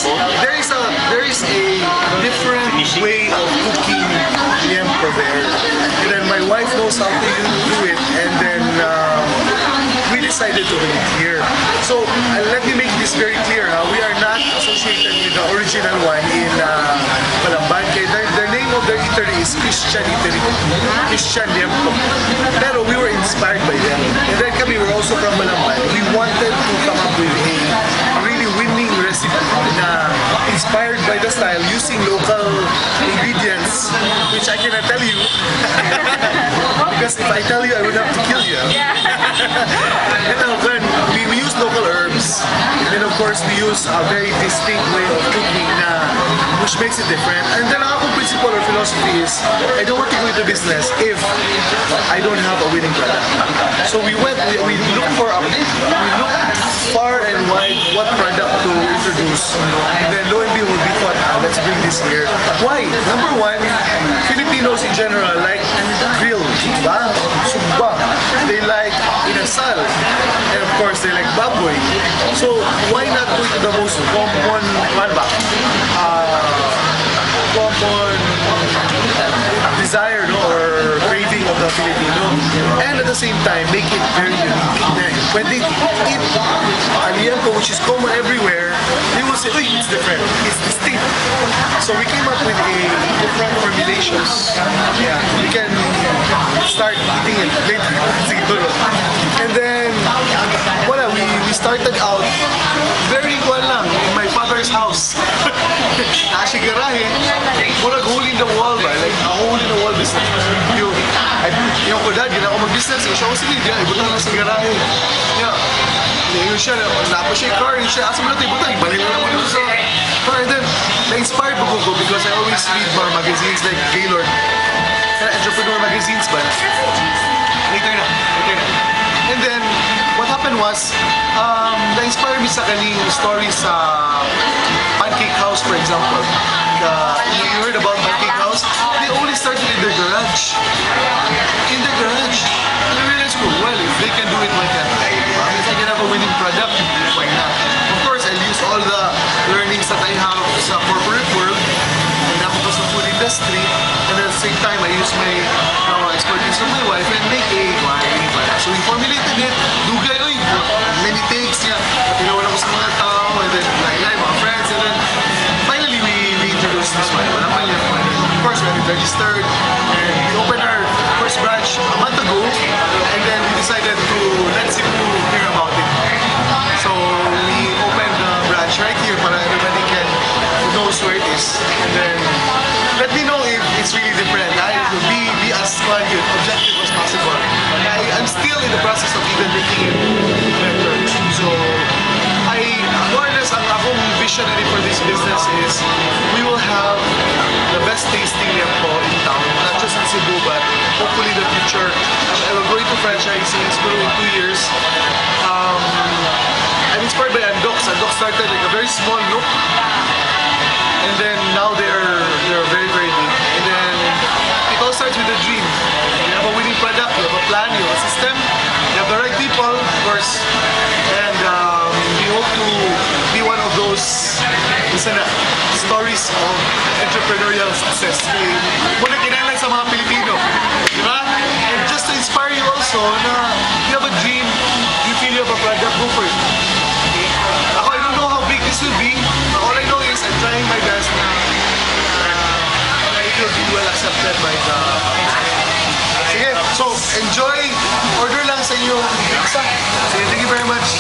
there is a different way of cooking liempo there. And then my wife knows how to do it, and then we decided to do it here. So let me make this very clear. We are not associated with the original one in Balamban. The name of their eatery is Christian Eatery, Christian Liempo. Pero we were inspired by them. And then kami, we're also from Balamban. We wanted to come up with a really winning recipe na inspired by the style using local ingredients, which I cannot tell you. Because if I tell you, I would have to kill you. Then we use local herbs, and of course we use a very distinct way of cooking which makes it different. And then our principle or philosophy is, I don't want to go into business if I don't have a winning product. So we look far and wide what product to introduce, and then lo and behold we thought, let's bring this here. Why? Number one, Filipinos in general like grill, sugba. They like inasal, and of course they like baboy. So why not go to the most common desire or craving of the Filipino, and at the same time make it very unique. When they eat a liempo, which is common everywhere, they will say, it's different, it's distinct. So we came up with a different formulations. Yeah, we can start eating it later. And then, we started out very lang in my father's house. Nasa garahe, murag hole in the wall ba? Like a hole in the wall business. Yung ko dad, gina ako mag-business. Siya ko sige, ibutang lang sa garahe. Yung siya, napa siya yung car, yung siya, asa mo natin ibutang, ibalik na naman sa car. And then, na-inspired ko because I always read more magazines like Gaylord. Entrepreneur magazines ba? Later na. And then, what happened was, na-inspire me sa kaning stories sa Pancake House, for example. You heard about Pancake House? They only started in their garage. And I realized, well, if they can do it, why can't I? If I can have a winning product, why not? Of course, I'll use all the learnings that I have sa corporate world, and ako sa food industry, and at the same time, I use my expertise from my wife and make a winning product. So we formulated it, dugay, many takes niya, tinawan ako sa mga tao, and then mga friends, and then finally we introduced this one. Of course, we registered, and we opened our first branch a month ago, and then we decided to let Cebu hear about it. So we opened the branch right here para everybody knows where it is, and then let me know if it's really different. Be as objective as possible. I'm still in the process of even making it better. So more or less, ang akong visionary for this business is we will have the best tasting liempo in town, not just in Cebu, but hopefully in the future. I will go into franchising in 2 years. I'm inspired by Andox. Andox started like a very small nook, and then now they're very, very big. And then it all starts with a dream. You have a winning product, you have a plan, you have a system, you have the right people, of course, and we hope to be one of those stories of entrepreneurial success. Muna kinailan sa mga Pilipino, di ba? And just to inspire you also na you have a dream, you feel you have a product, go for it. Okay? Ako, I don't know how big this will be. All I know is I'm trying my best na it will be well accepted by the... Sige, so enjoy. Order lang sa inyong pizza. Sige, thank you very much.